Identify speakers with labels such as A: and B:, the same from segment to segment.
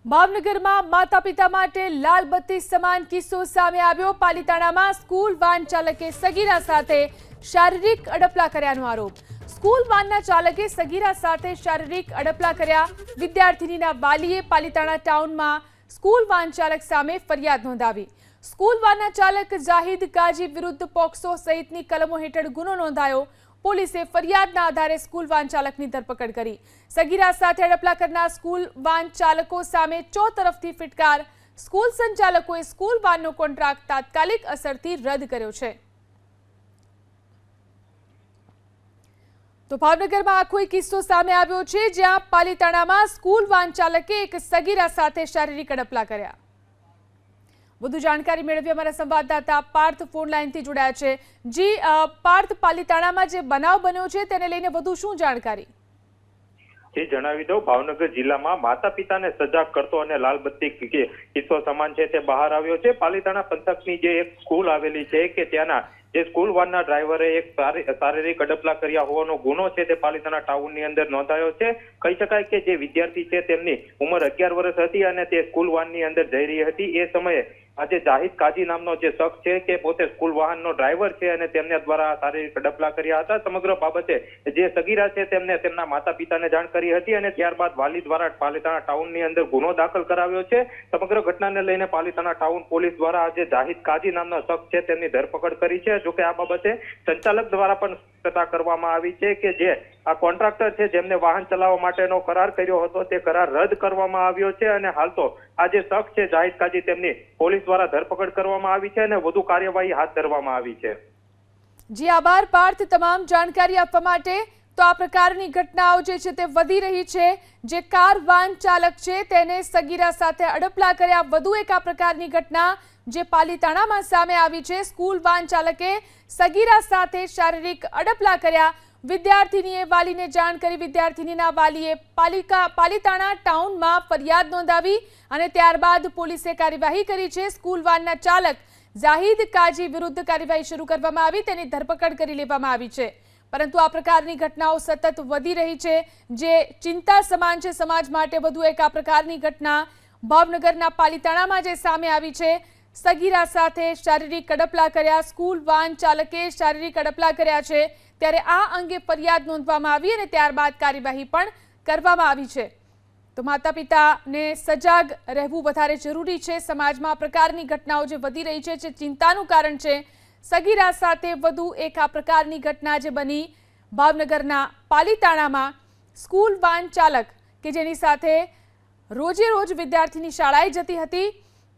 A: ભાવનગરમાં માતા પિતા માટે લાલ બત્તી સમાન કિસ્સો સામે આવ્યો। પાલિતાણામાં સ્કૂલ વાન ચાલકે સગીરા સાથે શારીરિક અડપલા કર્યાનો આરોપ। સ્કૂલ વાનના ચાલકે સગીરા સાથે શારીરિક અડપલા કર્યા। વિદ્યાર્થીનીના વાલીએ પાલિતાણા ટાઉનમાં સ્કૂલ વાન ચાલક સામે ફરિયાદ નોંધાવી। સ્કૂલ વાનના ચાલક જાહિદ કાજી વિરુદ્ધ પોક્સો સહિતની કલમો હેઠળ ગુનો નોંધાયો। પોલીસે ફરિયાદના આધારે સ્કૂલ વાન ચાલકની ધરપકડ કરી। સગીરા સાથે અડપલા કરનાર સ્કૂલ વાન ચાલકો સામે ચોતરફથી ફટકાર। સ્કૂલ સંચાલકોએ સ્કૂલ વાનનો કોન્ટ્રાક્ટ તાત્કાલિક અસરથી રદ કર્યો છે। તો ભાવનગરમાં આખો કિસ્સો સામે આવ્યો છે, જ્યાં પાલિતાણામાં સ્કૂલ વાન ચાલકે એક સગીરા સાથે શારીરિક અડપલા કર્યા। વધુ જાણકારી મેળવી અમારા સંવાદદાતા પાર્થ ફોન લાઈનથી જોડાયા છે। જી પાર્થ, પાલિતાણામાં જે બનાવ બન્યો છે તેને લઈને વધુ શું જાણકારી?
B: જે જણાવી દઉં, ભાવનગર જિલ્લામાં માતા પિતાને સજાગ કરતો અને લાલ બત્તી કિસ્સો સમાન છે તે બહાર આવ્યો છે। પાલિતાણા પંથકની જે એક સ્કૂલ આવેલી છે કે ત્યાંના જે સ્કૂલ વાનના ડ્રાઈવરે એક શારીરિક અડપલા કર્યા હોવાનો ગુનો છે તે પાલિતાણા ટાઉનની અંદર નોંધાયો છે। કહી શકાય કે જે વિદ્યાર્થી છે તેમની ઉંમર 11 વર્ષ હતી અને તે સ્કૂલ વાનની અંદર જઈ રહી હતી। એ સમયે આજે જાહિદ કાજી નામનો જે શખ્સ છે કે પોતે સ્કૂલ વાહનનો ડ્રાઈવર છે અને તેમને દ્વારા શારીરિક અડપલા કર્યા હતા। સમગ્ર બાબતે જે સગીરા છે તેમને તેમના માતા પિતાને જાણ કરી હતી અને ત્યારબાદ વાલી દ્વારા પાલિતાણા ટાઉનની અંદર ગુનો દાખલ કરાવ્યો છે। સમગ્ર ઘટનાને લઈને પાલિતાણા ટાઉન પોલીસ દ્વારા આજે જાહિદ કાજી નામનો શખ્સ છે તેમની ધરપકડ કરી છે। જોકે આ બાબતે સંચાલક દ્વારા પણ સ્પષ્ટતા કરવામાં આવી છે કે જે આ કોન્ટ્રાક્ટર છે જેમને વાહન ચલાવવા માટેનો કરાર કર્યો હતો તે કરાર રદ કરવામાં આવ્યો છે અને હાલ તો આ જે શખ્સ છે જાહિદ કાજી તેમની પોલીસ દ્વારા ધરપકડ કરવામાં આવી છે અને વધુ કાર્યવાહી હાથ ધરવામાં આવી છે।
A: જી આભાર પાર્થ, તમામ જાણકારી આપવા માટે। તો આ પ્રકારની ઘટનાઓ જે છે તે વધી રહી છે। જે કાર વાન ચાલક છે તેને સગીરા સાથે અડપલા કર્યા। વધુ એક આ પ્રકારની ઘટના જે પાલિતાણામાં સામે આવી છે। સ્કૂલ વાન ચાલકે સગીરા સાથે શારીરિક અડપલા કર્યા। વિદ્યાર્થીનીએ વાલીને જાણ કરી। વિદ્યાર્થીનીના વાલીએ પાલિતાણા ટાઉનમાં ફરિયાદ નોંધાવી અને ત્યારબાદ પોલીસે કાર્યવાહી કરી છે। સ્કૂલ વાનના ચાલક જાહિદ કાજી વિરુદ્ધ કાર્યવાહી શરૂ કરવામાં આવી, તેની ધરપકડ કરી લેવામાં આવી છે। પરંતુ આ પ્રકારની ઘટનાઓ સતત વધી રહી છે, જે ચિંતા સમાન છે સમાજ માટે। વધુ એક આ પ્રકારની ઘટના ભાવનગરના પાલિતાણામાં જે સામે આવી છે। સગીરા સાથે શારીરિક અડપલા કર્યા, સ્કૂલ વાન ચાલકે શારીરિક અડપલા કર્યા છે, ત્યારે આ અંગે ફરિયાદ નોંધવામાં આવી અને ત્યારબાદ કાર્યવાહી પણ કરવામાં આવી છે। તો માતા પિતાને સજાગ રહેવું વધારે જરૂરી છે। સમાજમાં આ પ્રકારની ઘટનાઓ જે વધી રહી છે જે ચિંતાનું કારણ છે। સગીરા સાથે વધુ એક આ પ્રકારની ઘટના જે બની ભાવનગરના પાલિતાણામાં। સ્કૂલ વાન ચાલક કે જેની સાથે રોજે રોજ વિદ્યાર્થીની શાળાએ જતી હતી,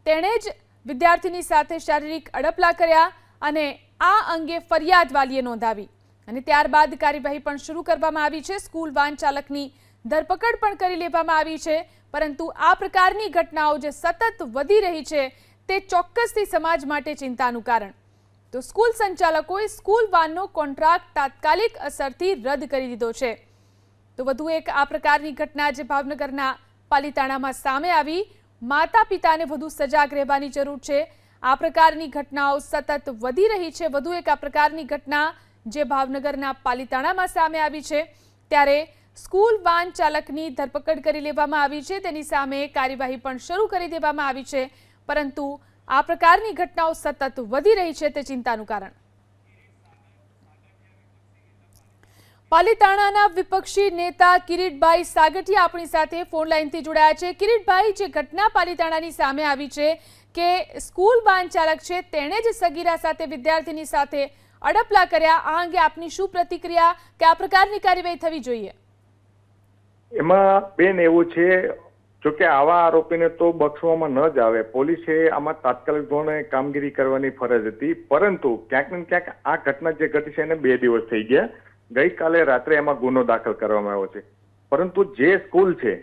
A: તેણે જ વિદ્યાર્થીની સાથે શારીરિક અડપલા કર્યા અને આ અંગે ફરિયાદ વાલીએ નોંધાવી અને ત્યારબાદ કાર્યવાહી પણ શરૂ કરવામાં આવી છે। સ્કૂલ વાન ચાલકની ધરપકડ પણ કરી લેવામાં આવી છે। પરંતુ આ પ્રકારની ઘટનાઓ જે સતત વધી રહી છે તે ચોક્કસથી સમાજ માટે ચિંતાનું કારણ। તો સ્કૂલ સંચાલકોએ સ્કૂલ વાનનો કોન્ટ્રાક્ટ તાત્કાલિક અસરથી રદ કરી દીધો છે। તો વધુ એક આ પ્રકારની ઘટના જે ભાવનગરના પાલિતાણામાં સામે આવી। માતા પિતાને વધુ સજાગ રહેવાની જરૂર છે। આ પ્રકારની ઘટનાઓ સતત વધી રહી છે। વધુ એક આ પ્રકારની ઘટના જે ભાવનગરના પાલિતાણામાં સામે આવી છે, ત્યારે સ્કૂલ વાન ચાલકની ધરપકડ કરી લેવામાં આવી છે, તેની સામે કાર્યવાહી પણ શરૂ કરી દેવામાં આવી છે। પરંતુ આ પ્રકારની ઘટનાઓ સતત વધી રહી છે તે ચિંતાનું કારણ। પાલિતાણાના વિપક્ષી નેતા કિરીટભાઈ સાગઠિયા આપણી સાથે ફોન લાઈનથી જોડાયા છે। કિરીટભાઈ, જે ઘટના પાલિતાણાની સામે આવી છે કે સ્કૂલ વાન ચાલક છે તેણે જ સગીરા સાથે વિદ્યાર્થીની સાથે અડપલા કર્યા, આ અંગે આપની શું પ્રતિક્રિયા કે આ પ્રકારની કાર્યવાહી થવી જોઈએ?
C: એમાં બેન એવું છે, જોકે આવા આરોપીને તો બક્ષવામાં ન જ આવે। પોલીસે આમાં તાત્કાલિક ધોરણે કામગીરી કરવાની ફરજ હતી, પરંતુ ક્યાંક ને ક્યાંક આ ઘટના જે ઘટી છે એને 2 દિવસ થઈ ગયા। ગઈકાલે રાત્રે એમાં ગુનો દાખલ કરવામાં આવ્યો છે, પરંતુ જે સ્કૂલ છે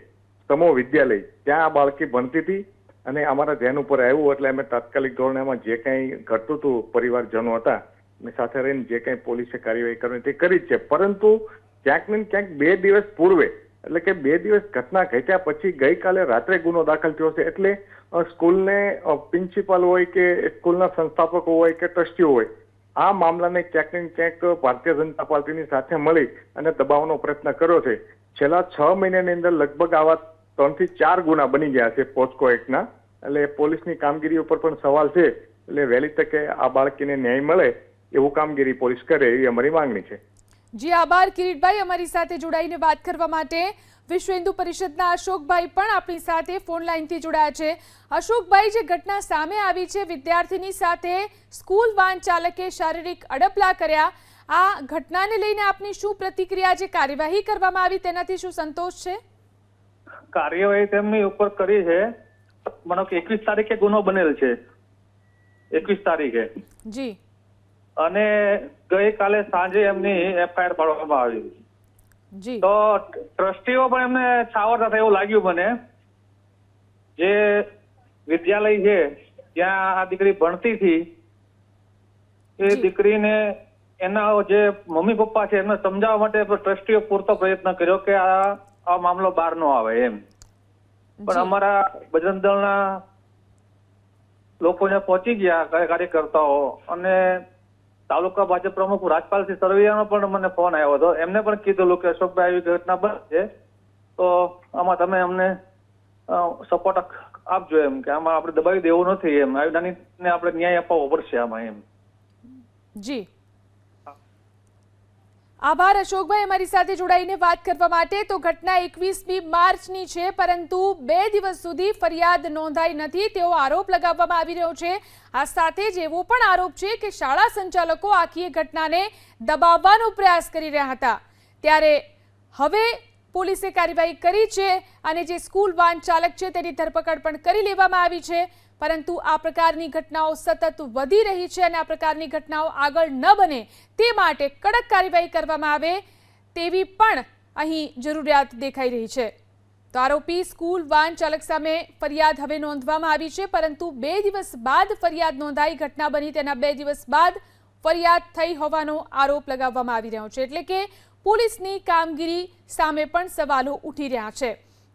C: સમો વિદ્યાલય, ત્યાં આ બાળકી ભણતી હતી અને અમારા ધ્યાન ઉપર આવ્યું એટલે અમે તાત્કાલિક ધોરણે એમાં જે કંઈ ઘટતું હતું પરિવારજનો હતા અને સાથે રહીને જે કંઈ પોલીસે કાર્યવાહી કરવાની તે કરી જ છે। પરંતુ ક્યાંક ને ક્યાંક 2 દિવસ પૂર્વે, એટલે કે 2 દિવસ ઘટના ઘટ્યા પછી ગઈકાલે રાત્રે ગુનો દાખલ થયો છે। એટલે સ્કૂલને પ્રિન્સિપાલ હોય કે સ્કૂલના સંસ્થાપકો હોય કે ટ્રસ્ટીઓ હોય, આ મામલાને ક્યાંક ને ક્યાંક ભારતીય જનતા પાર્ટીની સાથે મળી અને દબાવવાનો પ્રયત્ન કર્યો છે। છેલ્લા 6 મહિનાની અંદર લગભગ આવા 3 થી 4 ગુના બની ગયા છે પોસ્કો એક્ટના. એટલે પોલીસની કામગીરી ઉપર પણ સવાલ છે. એટલે વહેલી તકે આ બાળકીને ન્યાય મળે એવું કામગીરી પોલીસ કરે એવી અમારી માંગણી છે.
A: જી આભાર કિરીટભાઈ, અમારી સાથે જોડાઈને વાત કરવા માટે. વિશ્વ હિન્દુ પરિષદના અશોકભાઈ પણ આપણી સાથે ફોન લાઈનથી જોડાયા છે. અશોકભાઈ, જે ઘટના સામે આવી છે, વિદ્યાર્થીની સાથે સ્કૂલ વાહન ચાલકે શારીરિક અડપલા કર્યા, આ ઘટનાને લઈને આપની શું પ્રતિક્રિયા, જે કાર્યવાહી કરવામાં આવી તેનાથી શું સંતોષ છે?
D: કાર્યવાહી તેમની ઉપર કરી છે. માનો કે 21 તારીખે ગુનો બનેલ છે, 21 તારીખે,
A: જી,
D: અને ગઈકાલે સાંજે એમની એફઆઈઆર પાડવામાં આવી.
A: જી,
D: તો ટ્રસ્ટીઓ પણ એમને છાવરતા હતા એવું લાગ્યું મને. જે વિદ્યાલય છે ત્યાં આ દીકરી ભણતી હતી, એ દીકરીને એના જે મમ્મી પપ્પા છે એમને સમજાવવા માટે ટ્રસ્ટીઓ પૂરતો પ્રયત્ન કર્યો કે આ મામલો બહાર ન આવે એમ. પણ અમારા બજરંગ દળના લોકો ત્યાં પહોંચી ગયા, કાર્યકર્તાઓ, અને તાલુકા ભાજપ પ્રમુખ રાજપાલસિંહ સરવૈયાનો પણ મને ફોન આવ્યો હતો. એમને પણ કીધેલું કે અશોકભાઈ આવી ઘટના બની છે, તો આમાં તમે અમને સપોર્ટ આપજો એમ, કે આમાં આપણે દબાવી દેવું નથી એમ, આવી નાનીને આપણે ન્યાય અપાવવો પડશે આમાં એમ.
A: જી, આભાર અશોકભાઈ અમારી સાથે જોડાઈને વાત કરવા માટે. તો ઘટના 21મી માર્ચની છે, પરંતુ 2 દિવસ સુધી ફરિયાદ નોંધાઈ નથી તેવો આરોપ લગાવવામાં આવી રહ્યો છે. આ સાથે જ એવો પણ આરોપ છે કે શાળા સંચાલકો આખી ઘટનાને દબાવવાનો પ્રયાસ કરી રહ્યા હતા. ત્યારે હવે પોલીસે કાર્યવાહી કરી છે અને જે સ્કૂલ વાહન ચાલક છે તેની ધરપકડ પણ કરી લેવામાં આવી છે. પરંતુ આ પ્રકારની ઘટનાઓ સતત વધી રહી છે અને આ પ્રકારની ઘટનાઓ આગળ ન બને તે માટે કડક કાર્યવાહી કરવામાં આવે તેવી પણ અહીં જરૂરિયાત દેખાઈ રહી છે. તો આરોપી સ્કૂલ વાહન ચાલક સામે ફરિયાદ હવે નોંધવામાં આવી છે, પરંતુ 2 દિવસ બાદ ફરિયાદ નોંધાઈ, ઘટના બની તેના 2 દિવસ બાદ ફરિયાદ થઈ હોવાનો આરોપ લગાવવામાં આવી રહ્યો છે. એટલે કે પોલીસની કામગીરી સામે પણ સવાલો ઉઠી રહ્યા છે.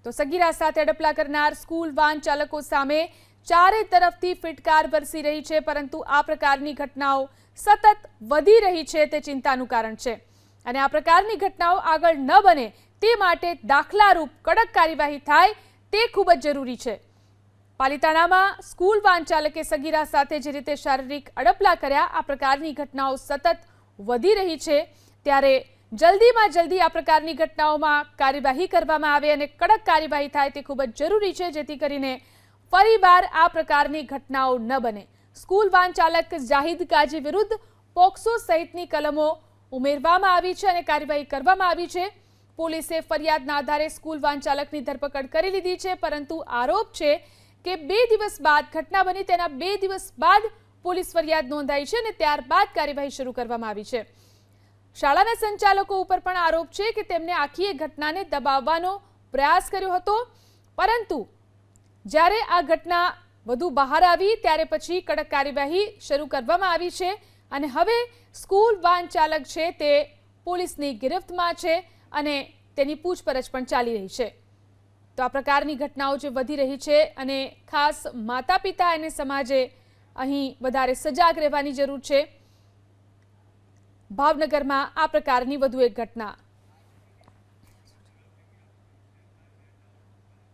A: તો સગીરા સાથે અડપલા કરનાર સ્કૂલ વાહન ચાલકો સામે ચારે તરફથી ફિટકાર વરસી રહી છે, પરંતુ આ પ્રકારની ઘટનાઓ સતત વધી રહી છે તે ચિંતાનું કારણ છે. અને આ પ્રકારની ઘટનાઓ આગળ ન બને તે માટે દાખલારૂપ કડક કાર્યવાહી થાય તે ખૂબ જ જરૂરી છે. પાલિતાણામાં સ્કૂલ વાહન ચાલકે સગીરા સાથે જે રીતે શારીરિક અડપલા કર્યા, આ પ્રકારની ઘટનાઓ સતત વધી રહી છે. ત્યારે જલ્દીમાં જલ્દી આ પ્રકારની ઘટનાઓમાં કાર્યવાહી કરવામાં આવે અને કડક કાર્યવાહી થાય તે ખૂબ જ જરૂરી છે, જેથી કરીને ફરીવાર આ પ્રકારની ઘટનાઓ ન બને. સ્કૂલ વાહન ચાલક જાહિદ કાજી વિરુદ્ધ પોક્સો સહિતની કલમો ઉમેરવામાં આવી છે અને કાર્યવાહી કરવામાં આવી છે. પોલીસે ફરિયાદના આધારે સ્કૂલ વાહન ચાલકની ધરપકડ કરી લીધી છે, પરંતુ આરોપ છે કે 2 દિવસ બાદ ઘટના બની તેના 2 દિવસ બાદ પોલીસ ફરિયાદ નોંધાઈ છે અને ત્યારબાદ કાર્યવાહી શરૂ કરવામાં આવી છે. શાળાના સંચાલકો ઉપર પણ આરોપ છે કે તેમને આખી ઘટનાને દબાવવાનો પ્રયાસ કર્યો હતો, પરંતુ જ્યારે આ ઘટના વધુ બહાર આવી ત્યારે પછી કડક કાર્યવાહી શરૂ કરવામાં આવી છે અને હવે સ્કૂલ વાહન ચાલક છે તે પોલીસની ગિરફ્તમાં છે અને તેની પૂછપરછ પણ ચાલી રહી છે. તો આ પ્રકારની ઘટનાઓ જે વધી રહી છે અને ખાસ માતા પિતા અને સમાજે અહીં વધારે સજાગ રહેવાની જરૂર છે. ભાવનગરમાં આ પ્રકારની વધુ એક ઘટના.